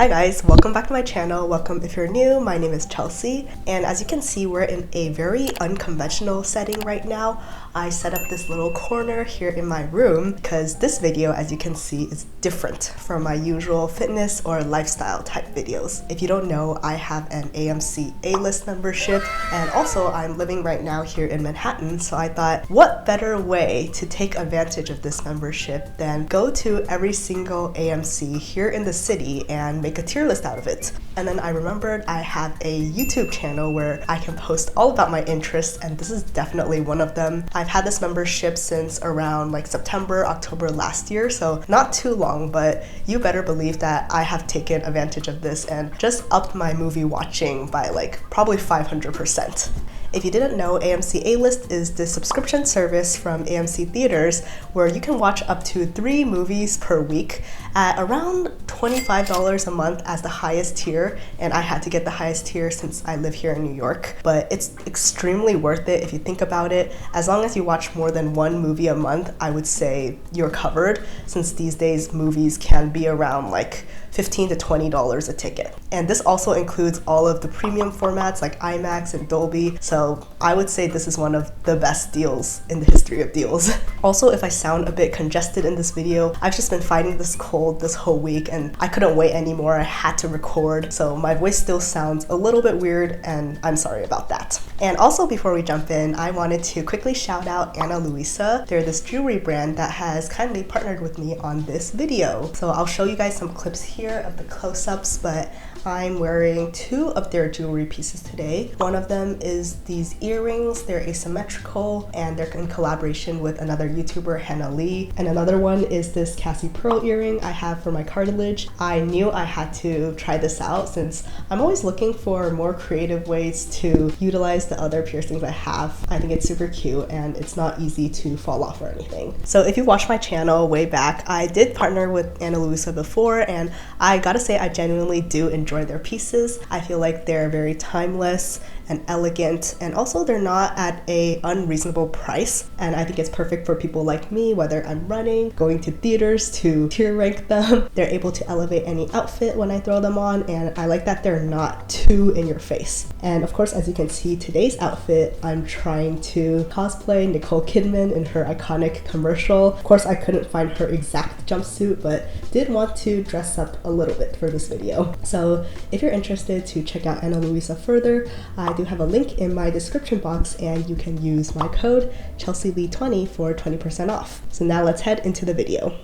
Hi guys, welcome back to my channel. Welcome if you're new. My name is Chelsea, and as you can see, we're in a very unconventional setting right now. I set up this little corner here in my room because this video, as you can see, is different from my usual fitness or lifestyle type videos. If you don't know, I have an AMC A-list membership, and also I'm living right now here in Manhattan, so I thought, what better way to take advantage of this membership than go to every single AMC here in the city and make a tier list out of it. And then I remembered I have a YouTube channel where I can post all about my interests, and this is definitely one of them. I've had this membership since around like September, October last year, so not too long, but you better believe that I have taken advantage of this and just upped my movie watching by like probably 500%. If you didn't know, AMC A-List is the subscription service from AMC Theatres where you can watch up to 3 movies per week at around $25 a month as the highest tier, and I had to get the highest tier since I live here in New York. But it's extremely worth it if you think about it. As long as you watch more than 1 movie a month, I would say you're covered, since these days movies can be around like $15 to $20 a ticket. And this also includes all of the premium formats like IMAX and Dolby, so I would say this is one of the best deals in the history of deals. Also, if I sound a bit congested in this video, I've just been fighting this cold this whole week and I couldn't wait anymore. I had to record, so my voice still sounds a little bit weird and I'm sorry about that. And also, before we jump in, I wanted to quickly shout out Ana Luisa. They're this jewelry brand that has kindly partnered with me on this video. So I'll show you guys some clips here of the close-ups, but I'm wearing 2 of their jewelry pieces today. One of them is these earrings. They're asymmetrical and they're in collaboration with another YouTuber, Hannah Lee. And another one is this Cassie Pearl earring I have for my cartilage. I knew I had to try this out since I'm always looking for more creative ways to utilize the other piercings I have. I think it's super cute and it's not easy to fall off or anything. So if you watched my channel way back, I did partner with Ana Luisa before, and I gotta say I genuinely do enjoy their pieces. I feel like they're very timeless and elegant, and also they're not at a unreasonable price, and I think it's perfect for people like me, whether I'm running, going to theaters to tier rank them. They're able to elevate any outfit when I throw them on, and I like that they're not too in your face. And of course, as you can see, today's outfit, I'm trying to cosplay Nicole Kidman in her iconic commercial. Of course, I couldn't find her exact jumpsuit, but did want to dress up a little bit for this video. So if you're interested to check out Ana Luisa further, I do have a link in my description box, and you can use my code ChelseaLee20 for 20% off. So now let's head into the video.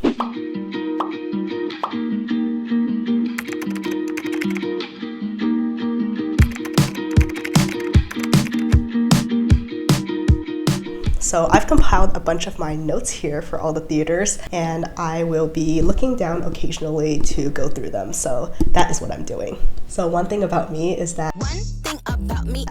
So I've compiled a bunch of my notes here for all the theaters, and I will be looking down occasionally to go through them. So that is what I'm doing. So one thing about me is that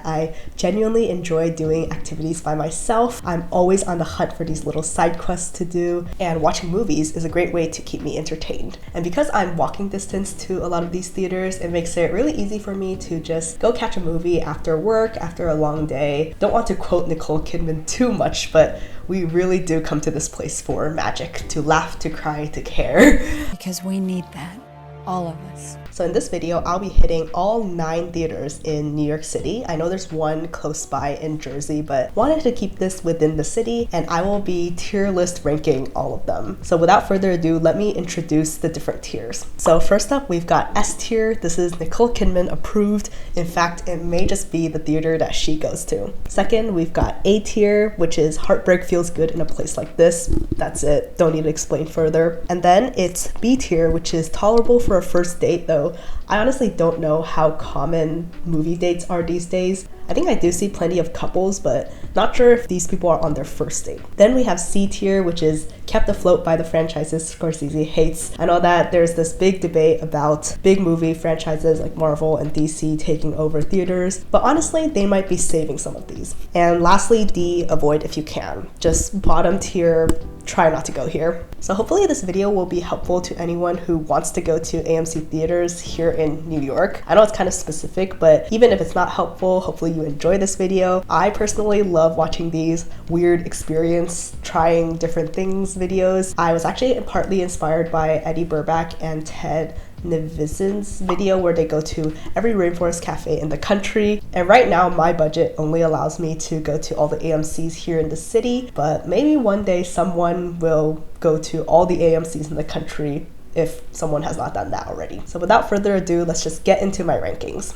I genuinely enjoy doing activities by myself. I'm always on the hunt for these little side quests to do, and watching movies is a great way to keep me entertained. And because I'm walking distance to a lot of these theaters, it makes it really easy for me to just go catch a movie after work, after a long day. Don't want to quote Nicole Kidman too much, but we really do come to this place for magic, to laugh, to cry, to care. Because we need that, all of us. So in this video, I'll be hitting all 9 theaters in New York City. I know there's one close by in Jersey, but wanted to keep this within the city, and I will be tier list ranking all of them. So without further ado, let me introduce the different tiers. So first up, we've got S tier. This is Nicole Kidman approved. In fact, it may just be the theater that she goes to. Second, we've got A tier, which is heartbreak feels good in a place like this. That's it. Don't need to explain further. And then it's B tier, which is tolerable for a first date, though I honestly don't know how common movie dates are these days. I think I do see plenty of couples, but not sure if these people are on their first date. Then we have C tier, which is kept afloat by the franchises Scorsese hates. I know that there's this big debate about big movie franchises like Marvel and DC taking over theaters, but honestly, they might be saving some of these. And lastly, D, avoid if you can. Just bottom tier, try not to go here. So hopefully this video will be helpful to anyone who wants to go to AMC Theatres here in New York. I know it's kind of specific, but even if it's not helpful, hopefully you enjoy this video. I personally love watching these weird experience, trying different things videos. I was actually partly inspired by Eddie Burback and Ted Nivizin's video where they go to every rainforest cafe in the country. And right now my budget only allows me to go to all the AMCs here in the city, but maybe one day someone will go to all the AMCs in the country if someone has not done that already. So without further ado, let's just get into my rankings.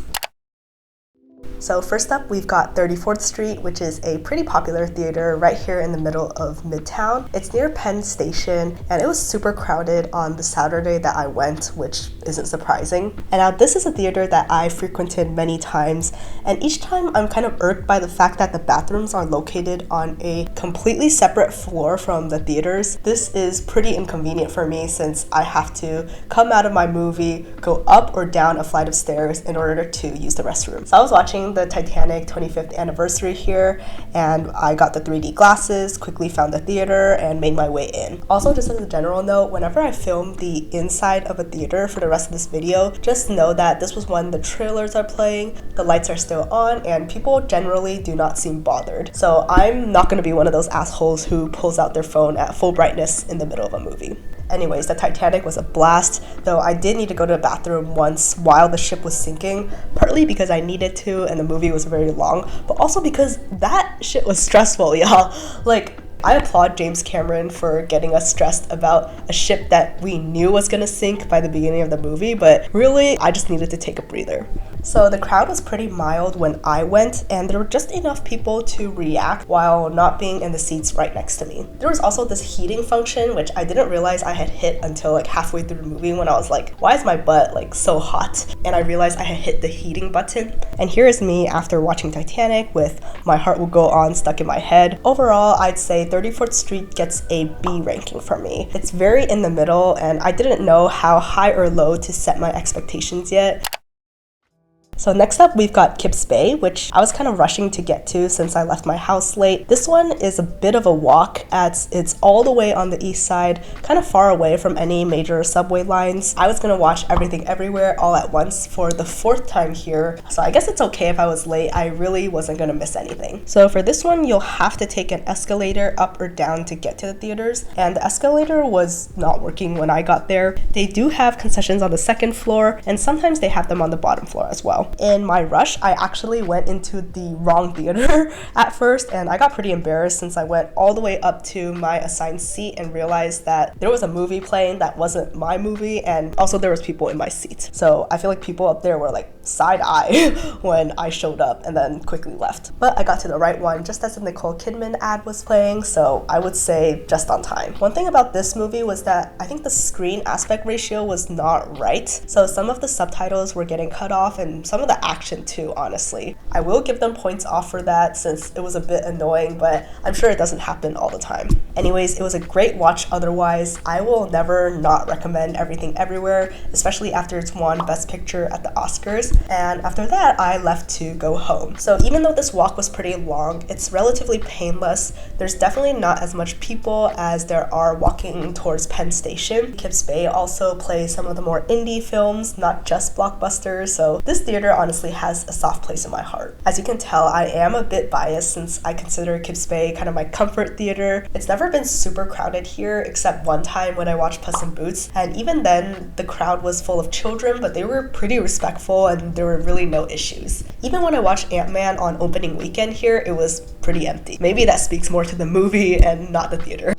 So first up, we've got 34th Street, which is a pretty popular theater right here in the middle of Midtown. It's near Penn Station, and it was super crowded on the Saturday that I went, which isn't surprising. And now this is a theater that I frequented many times, and each time I'm kind of irked by the fact that the bathrooms are located on a completely separate floor from the theaters. This is pretty inconvenient for me since I have to come out of my movie, go up or down a flight of stairs in order to use the restroom. So I was watching the Titanic 25th anniversary here, and I got the 3D glasses, quickly found the theater, and made my way in. Also, just as a general note, whenever I film the inside of a theater for the rest of this video, just know that this was when the trailers are playing, the lights are still on, and people generally do not seem bothered. So I'm not going to be one of those assholes who pulls out their phone at full brightness in the middle of a movie. Anyways, the Titanic was a blast, though I did need to go to the bathroom once while the ship was sinking, partly because I needed to and the movie was very long, but also because that shit was stressful, y'all. Like, I applaud James Cameron for getting us stressed about a ship that we knew was gonna sink by the beginning of the movie, but really, I just needed to take a breather. So the crowd was pretty mild when I went, and there were just enough people to react while not being in the seats right next to me. There was also this heating function, which I didn't realize I had hit until like halfway through the movie when I was like, why is my butt like so hot? And I realized I had hit the heating button. And here is me after watching Titanic with My Heart Will Go On stuck in my head. Overall, I'd say 34th Street gets a B ranking for me. It's very in the middle, and I didn't know how high or low to set my expectations yet. So next up, we've got Kips Bay, which I was kind of rushing to get to since I left my house late. This one is a bit of a walk as it's all the way on the east side, kind of far away from any major subway lines. I was gonna watch Everything Everywhere all at once for the 4th time here, so I guess it's okay if I was late. I really wasn't gonna miss anything. So for this one, you'll have to take an escalator up or down to get to the theaters, and the escalator was not working when I got there. They do have concessions on the 2nd floor, and sometimes they have them on the bottom floor as well. In my rush, I actually went into the wrong theater at first, and I got pretty embarrassed since I went all the way up to my assigned seat and realized that there was a movie playing that wasn't my movie, and also there was people in my seat. So I feel like people up there were like side-eye when I showed up and then quickly left. But I got to the right one just as the Nicole Kidman ad was playing, so I would say just on time. One thing about this movie was that I think the screen aspect ratio was not right, so some of the subtitles were getting cut off and some of the action too, honestly. I will give them points off for that since it was a bit annoying, but I'm sure it doesn't happen all the time. Anyways, it was a great watch otherwise. I will never not recommend Everything Everywhere, especially after it's won Best Picture at the Oscars. And after that, I left to go home. So even though this walk was pretty long, it's relatively painless. There's definitely not as much people as there are walking towards Penn Station. Kips Bay also plays some of the more indie films, not just blockbusters, so this theater honestly has a soft place in my heart. As you can tell, I am a bit biased since I consider Kips Bay kind of my comfort theater. It's never been super crowded here except one time when I watched Puss in Boots, and even then the crowd was full of children, but they were pretty respectful and there were really no issues. Even when I watched Ant-Man on opening weekend here, it was pretty empty. Maybe that speaks more to the movie and not the theater.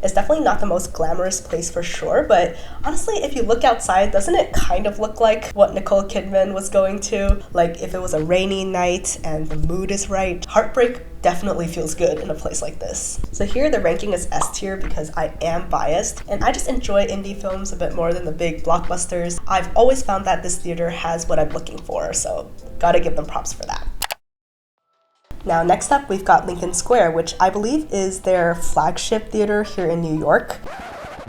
It's definitely not the most glamorous place for sure, but honestly, if you look outside, doesn't it kind of look like what Nicole Kidman was going to? Like if it was a rainy night and the mood is right, heartbreak definitely feels good in a place like this. So here the ranking is S tier because I am biased and I just enjoy indie films a bit more than the big blockbusters. I've always found that this theater has what I'm looking for, so gotta give them props for that. Now next up we've got Lincoln Square, which I believe is their flagship theater here in New York.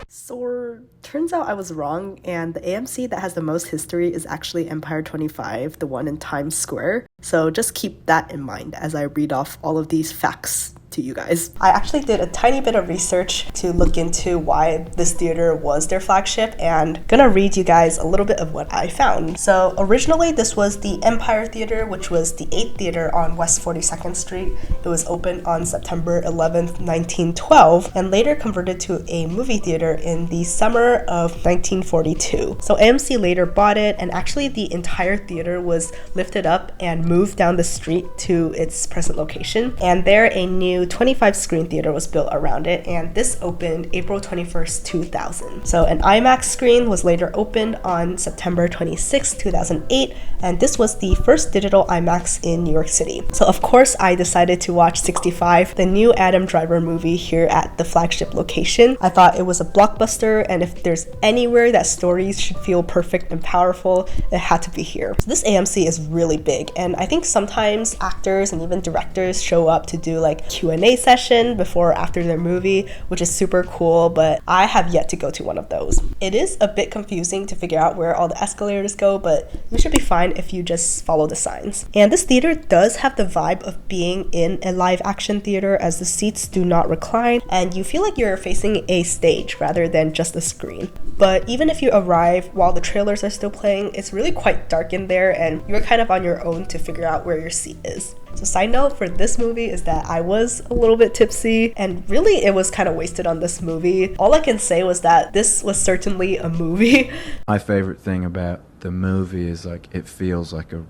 So turns out I was wrong, and the AMC that has the most history is actually Empire 25, the one in Times Square. So just keep that in mind as I read off all of these facts to you guys. I actually did a tiny bit of research to look into why this theater was their flagship, and gonna read you guys a little bit of what I found. So originally this was the Empire Theater, which was the 8th theater on West 42nd Street. It was opened on September 11th, 1912, and later converted to a movie theater in the summer of 1942. So AMC later bought it, and actually the entire theater was lifted up and moved down the street to its present location. And there a new 25 screen theater was built around it, and this opened April 21st, 2000. So an IMAX screen was later opened on September 26, 2008, and this was the first digital IMAX in New York City. So of course I decided to watch 65, the new Adam Driver movie, here at the flagship location. I thought it was a blockbuster, and if there's anywhere that stories should feel perfect and powerful, it had to be here. So this AMC is really big, and I think sometimes actors and even directors show up to do like Q&A session before or after their movie, which is super cool, but I have yet to go to one of those. It is a bit confusing to figure out where all the escalators go, but you should be fine if you just follow the signs. And this theater does have the vibe of being in a live action theater, as the seats do not recline and you feel like you're facing a stage rather than just a screen. But even if you arrive while the trailers are still playing, it's really quite dark in there and you're kind of on your own to figure out where your seat is. So side note for this movie is that I was a little bit tipsy, and really it was kind of wasted on this movie. All I can say was that this was certainly a movie. My favorite thing about the movie is like it feels like a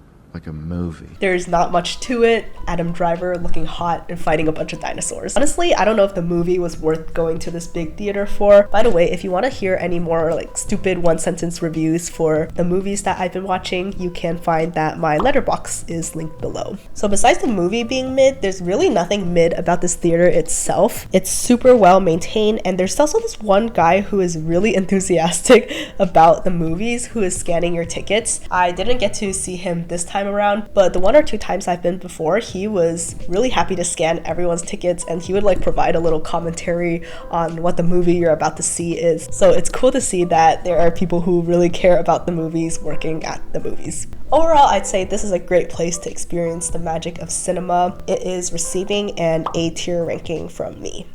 movie. There's not much to it. Adam Driver looking hot and fighting a bunch of dinosaurs. Honestly, I don't know if the movie was worth going to this big theater for. By the way, if you want to hear any more like stupid one-sentence reviews for the movies that I've been watching, you can find that my letterbox is linked below. So besides the movie being mid, there's really nothing mid about this theater itself. It's super well maintained, and there's also this one guy who is really enthusiastic about the movies who is scanning your tickets. I didn't get to see him this time around, but the 1 or 2 times I've been before, he was really happy to scan everyone's tickets, and he would like provide a little commentary on what the movie you're about to see is. So it's cool to see that there are people who really care about the movies working at the movies. Overall, I'd say this is a great place to experience the magic of cinema. It is receiving an A-tier ranking from me.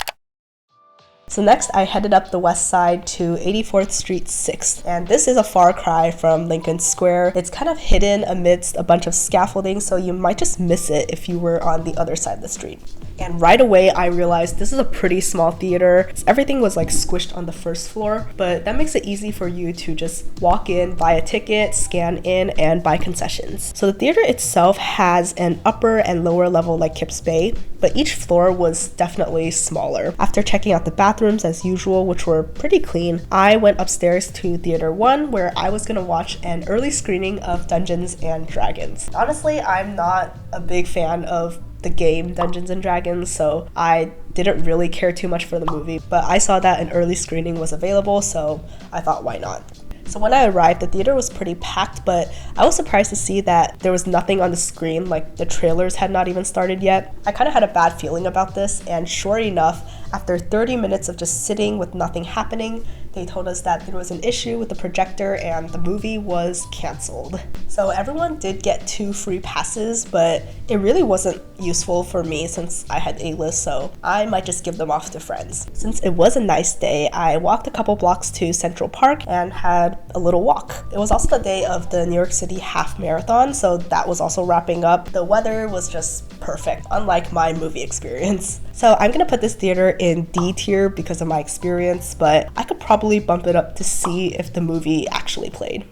So next, I headed up the west side to 84th Street 6th, and this is a far cry from Lincoln Square. It's kind of hidden amidst a bunch of scaffolding, so you might just miss it if you were on the other side of the street. And right away, I realized this is a pretty small theater. Everything was like squished on the first floor, but that makes it easy for you to just walk in, buy a ticket, scan in, and buy concessions. So the theater itself has an upper and lower level like Kips Bay, but each floor was definitely smaller. After checking out the bathrooms as usual, which were pretty clean, I went upstairs to Theater 1, where I was gonna watch an early screening of Dungeons and Dragons. Honestly, I'm not a big fan of the game Dungeons and Dragons, so I didn't really care too much for the movie, but I saw that an early screening was available, so I thought, why not? So when I arrived, the theater was pretty packed, but I was surprised to see that there was nothing on the screen, like the trailers had not even started yet. I kind of had a bad feeling about this, and sure enough, after 30 minutes of just sitting with nothing happening, they told us that there was an issue with the projector and the movie was canceled. So everyone did get 2 free passes, but it really wasn't useful for me since I had A-list, so I might just give them off to friends. Since it was a nice day, I walked a couple blocks to Central Park and had a little walk. It was also the day of the New York City Half Marathon, so that was also wrapping up. The weather was just perfect, unlike my movie experience. So I'm gonna put this theater in D tier because of my experience, but I could probably bump it up to C if the movie actually played.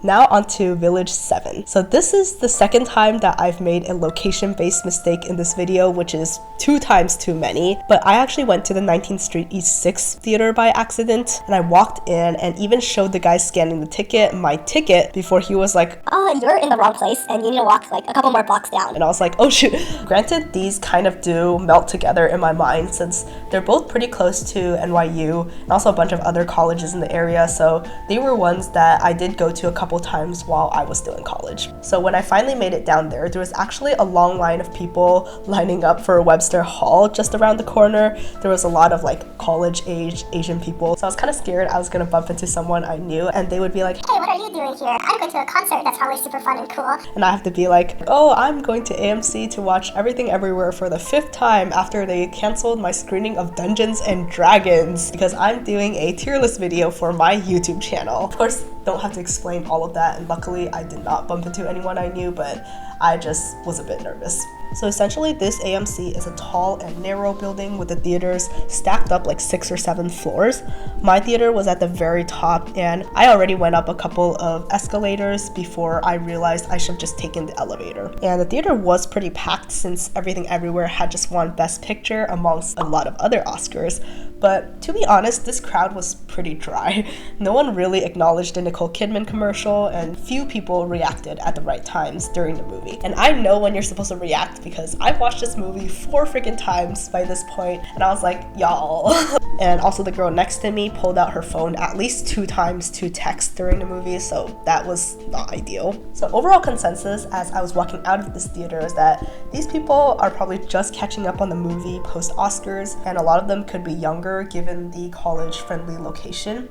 Now onto Village 7. So this is the second time that I've made a location-based mistake in this video, which is 2 times too many. But I actually went to the 19th Street East 6th theater by accident, and I walked in and even showed the guy scanning the ticket my ticket before he was like, you're in the wrong place and you need to walk like a couple more blocks down. And I was like, oh shoot. Granted, these kind of do melt together in my mind since they're both pretty close to NYU and also a bunch of other colleges in the area, so they were ones that I did go to a couple couple times while I was still in college. So when I finally made it down there was actually a long line of people lining up for Webster Hall just around the corner. There was a lot of like college-age Asian people. So I was kind of scared I was gonna bump into someone I knew and they would be like, Hey, what are you doing here? I'm going to a concert that's probably super fun and cool. and I have to be like, oh, I'm going to AMC to watch Everything Everywhere for the 5th time after they canceled my screening of Dungeons and Dragons because I'm doing a tier list video for my YouTube channel. Of course, don't have to explain all of that, and luckily I did not bump into anyone I knew, but I just was a bit nervous. So essentially this AMC is a tall and narrow building with the theaters stacked up like 6 or 7 floors. My theater was at the very top and I already went up a couple of escalators before I realized I should have just taken the elevator. And the theater was pretty packed since Everything Everywhere had just won Best Picture amongst a lot of other Oscars. But to be honest, this crowd was pretty dry. No one really acknowledged the Nicole Kidman commercial and few people reacted at the right times during the movie. And I know when you're supposed to react because I've watched this movie 4 freaking times by this point and I was like, y'all. And also the girl next to me pulled out her phone at least 2 times to text during the movie, so that was not ideal. So overall consensus as I was walking out of this theater is that these people are probably just catching up on the movie post-Oscars, and a lot of them could be younger given the college-friendly location,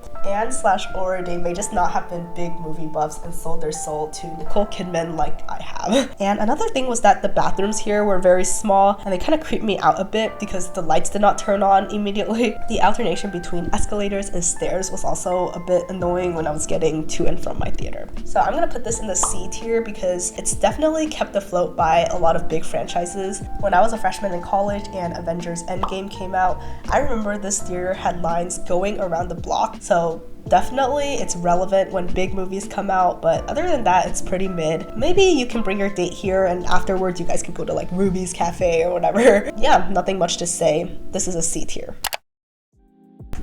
or they may just not have been big movie buffs and sold their soul to Nicole Kidman like I have. And another thing was that the bathrooms here were very small and they kind of creeped me out a bit because the lights did not turn on immediately. The alternation between escalators and stairs was also a bit annoying when I was getting to and from my theater. So I'm gonna put this in the C tier because it's definitely kept afloat by a lot of big franchises. When I was a freshman in college and Avengers Endgame came out, I remember this theater had lines going around the block. So definitely it's relevant when big movies come out, but other than that, it's pretty mid. Maybe you can bring your date here and afterwards you guys can go to like Ruby's Cafe or whatever. Yeah, nothing much to say. This is a C tier.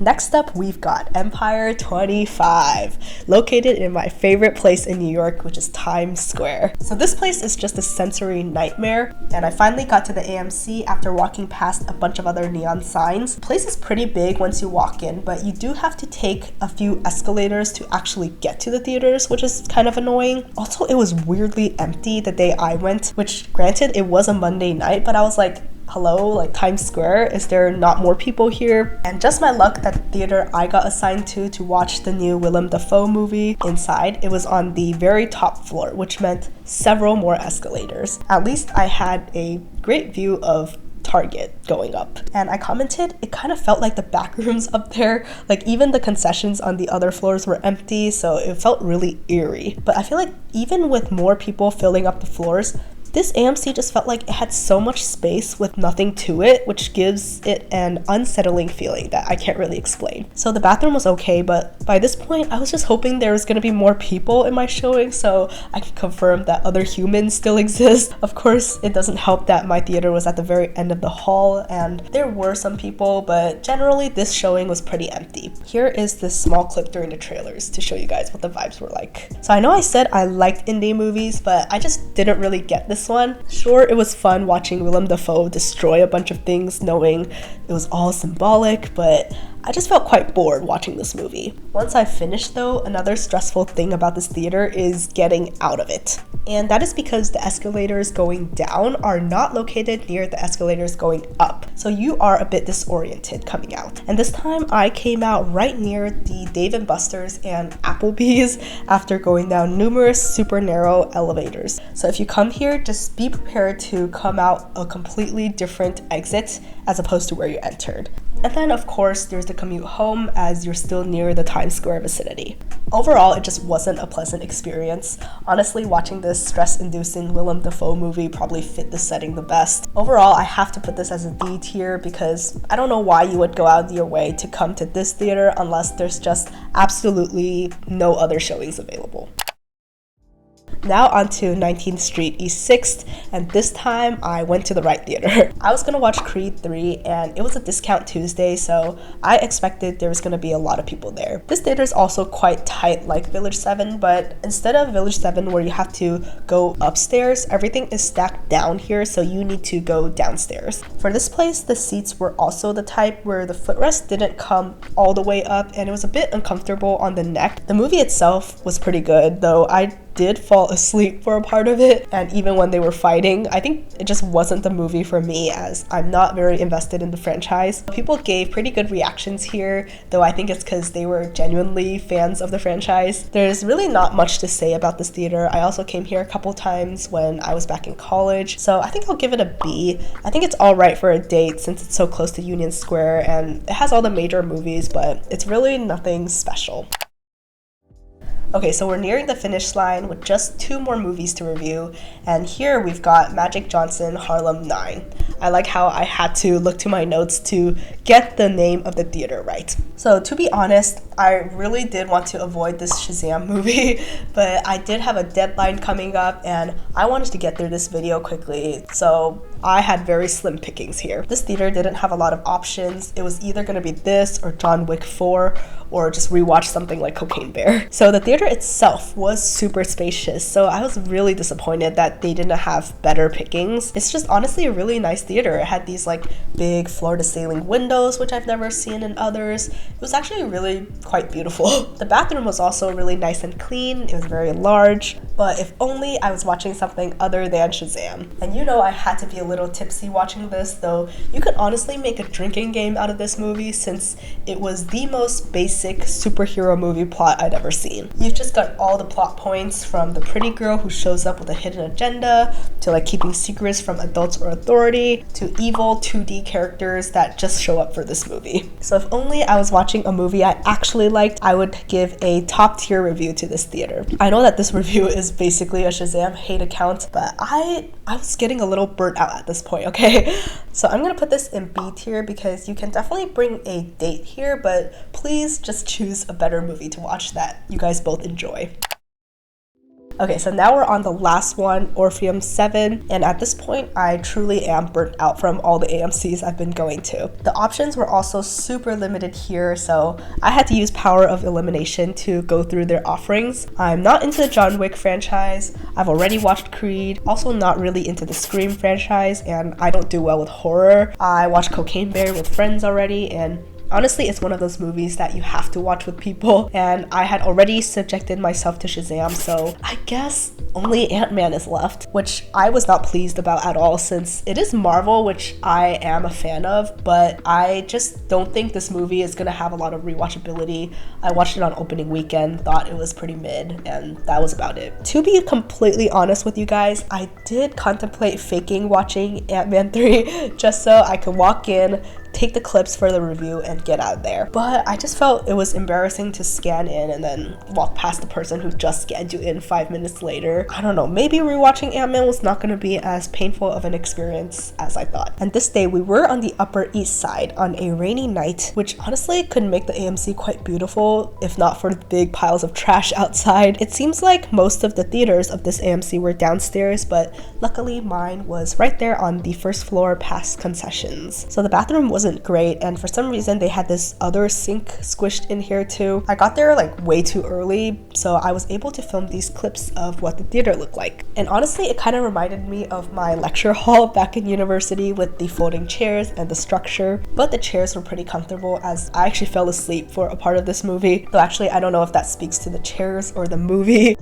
Next up, we've got Empire 25, located in my favorite place in New York, which is Times Square. So this place is just a sensory nightmare, and I finally got to the AMC after walking past a bunch of other neon signs. The place is pretty big once you walk in, but you do have to take a few escalators to actually get to the theaters, which is kind of annoying. Also, it was weirdly empty the day I went, which granted, it was a Monday night, but I was like, hello, like Times Square, is there not more people here? And just my luck that the theater I got assigned to watch the new Willem Dafoe movie Inside, it was on the very top floor, which meant several more escalators. At least I had a great view of Target going up. And I commented, it kind of felt like the back rooms up there, like even the concessions on the other floors were empty, so it felt really eerie. But I feel like even with more people filling up the floors, this AMC just felt like it had so much space with nothing to it, which gives it an unsettling feeling that I can't really explain. So the bathroom was okay, but by this point, I was just hoping there was gonna be more people in my showing so I can confirm that other humans still exist. Of course, it doesn't help that my theater was at the very end of the hall and there were some people, but generally this showing was pretty empty. Here is this small clip during the trailers to show you guys what the vibes were like. So I know I said I liked indie movies, but I just didn't really get this one. Sure, it was fun watching Willem Dafoe destroy a bunch of things knowing it was all symbolic, but I just felt quite bored watching this movie. Once I finished though, another stressful thing about this theater is getting out of it. And that is because the escalators going down are not located near the escalators going up. So you are a bit disoriented coming out. And this time I came out right near the Dave & Buster's and Applebee's after going down numerous super narrow elevators. So if you come here, just be prepared to come out a completely different exit as opposed to where you entered. And then of course there's the commute home as you're still near the Times Square vicinity. Overall, it just wasn't a pleasant experience. Honestly, watching this stress-inducing Willem Dafoe movie probably fit the setting the best. Overall, I have to put this as a D tier because I don't know why you would go out of your way to come to this theater unless there's just absolutely no other showings available. Now onto 19th Street East 6th, and this time I went to the right theater. I was gonna watch Creed 3 and it was a discount Tuesday, so I expected there was gonna be a lot of people there. This theater is also quite tight like Village 7, but instead of Village 7 where you have to go upstairs, everything is stacked down here, so you need to go downstairs. For this place, the seats were also the type where the footrest didn't come all the way up and it was a bit uncomfortable on the neck. The movie itself was pretty good, though I did fall asleep for a part of it, and even when they were fighting, I think it just wasn't the movie for me as I'm not very invested in the franchise. People gave pretty good reactions here, though I think it's because they were genuinely fans of the franchise. There's really not much to say about this theater. I also came here a couple times when I was back in college, so I think I'll give it a B. I think it's alright for a date since it's so close to Union Square and it has all the major movies, but it's really nothing special. Okay, so we're nearing the finish line with just 2 more movies to review, and here we've got Magic Johnson Harlem 9. I like how I had to look to my notes to get the name of the theater right. So to be honest, I really did want to avoid this Shazam movie, but I did have a deadline coming up and I wanted to get through this video quickly, so I had very slim pickings here. This theater didn't have a lot of options. It was either going to be this or John Wick 4 or just rewatch something like Cocaine Bear. So the theater itself was super spacious, so I was really disappointed that they didn't have better pickings. It's just honestly a really nice theater. It had these like big floor-to-ceiling windows, which I've never seen in others. It was actually really quite beautiful. The bathroom was also really nice and clean. It was very large, but if only I was watching something other than Shazam. And you know I had to be a little tipsy watching this, though you could honestly make a drinking game out of this movie since it was the most basic superhero movie plot I'd ever seen. You've just got all the plot points from the pretty girl who shows up with a hidden agenda, to like keeping secrets from adults or authority, to evil 2D characters that just show up for this movie. So if only I was watching a movie I actually liked, I would give a top tier review to this theater. I know that this review is basically a Shazam hate account, but I was getting a little burnt out at this point, okay? So I'm gonna put this in B tier because you can definitely bring a date here, but please just choose a better movie to watch that you guys both enjoy. Okay, so now we're on the last one, Orpheum 7, and at this point, I truly am burnt out from all the AMCs I've been going to. The options were also super limited here, so I had to use power of elimination to go through their offerings. I'm not into the John Wick franchise, I've already watched Creed, also not really into the Scream franchise, and I don't do well with horror. I watched Cocaine Bear with friends already, and honestly, it's one of those movies that you have to watch with people, and I had already subjected myself to Shazam, so I guess only Ant-Man is left, which I was not pleased about at all since it is Marvel, which I am a fan of, but I just don't think this movie is gonna have a lot of rewatchability. I watched it on opening weekend, thought it was pretty mid, and that was about it. To be completely honest with you guys, I did contemplate faking watching Ant-Man 3 just so I could walk in, take the clips for the review and get out of there. But I just felt it was embarrassing to scan in and then walk past the person who just scanned you in 5 minutes later. I don't know, maybe rewatching Ant-Man was not going to be as painful of an experience as I thought. And this day we were on the Upper East Side on a rainy night, which honestly could make the AMC quite beautiful if not for the big piles of trash outside. It seems like most of the theaters of this AMC were downstairs, but luckily mine was right there on the first floor past concessions. So the bathroom wasn't great, and for some reason they had this other sink squished in here too. I got there like way too early, so I was able to film these clips of what the theater looked like. And honestly, it kind of reminded me of my lecture hall back in university with the folding chairs and the structure, but the chairs were pretty comfortable as I actually fell asleep for a part of this movie. Though actually, I don't know if that speaks to the chairs or the movie.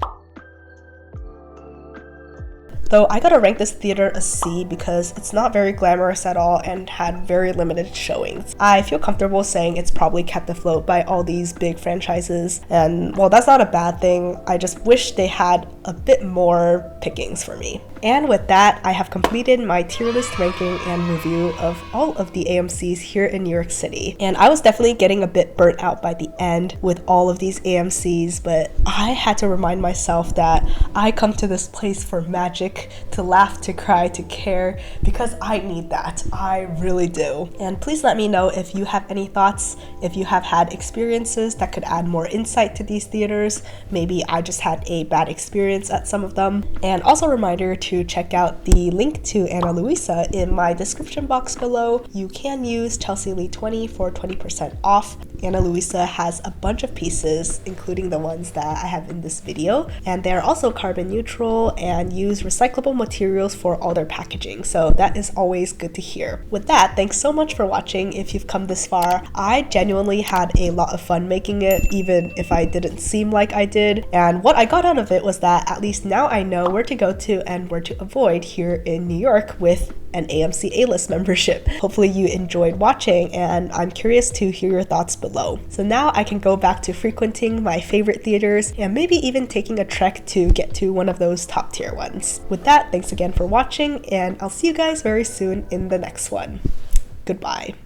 Though I gotta rank this theater a C because it's not very glamorous at all and had very limited showings. I feel comfortable saying it's probably kept afloat by all these big franchises, and while that's not a bad thing, I just wish they had a bit more pickings for me. And with that, I have completed my tier list ranking and review of all of the AMCs here in New York City. And I was definitely getting a bit burnt out by the end with all of these AMCs, but I had to remind myself that I come to this place for magic, to laugh, to cry, to care, because I need that. I really do. And please let me know if you have any thoughts, if you have had experiences that could add more insight to these theaters. Maybe I just had a bad experience at some of them. And also a reminder to check out the link to Ana Luisa in my description box below. You can use Chelsea Lee 20 for 20% off. Ana Luisa has a bunch of pieces, including the ones that I have in this video, and they're also carbon neutral and use recyclable materials for all their packaging, so that is always good to hear. With that, thanks so much for watching. If you've come this far, I genuinely had a lot of fun making it, even if I didn't seem like I did, and what I got out of it was that at least now I know where to go to and where to avoid here in New York with an AMC A-list membership. Hopefully you enjoyed watching, and I'm curious to hear your thoughts below. So now I can go back to frequenting my favorite theaters and maybe even taking a trek to get to one of those top tier ones. With that, thanks again for watching, and I'll see you guys very soon in the next one. Goodbye.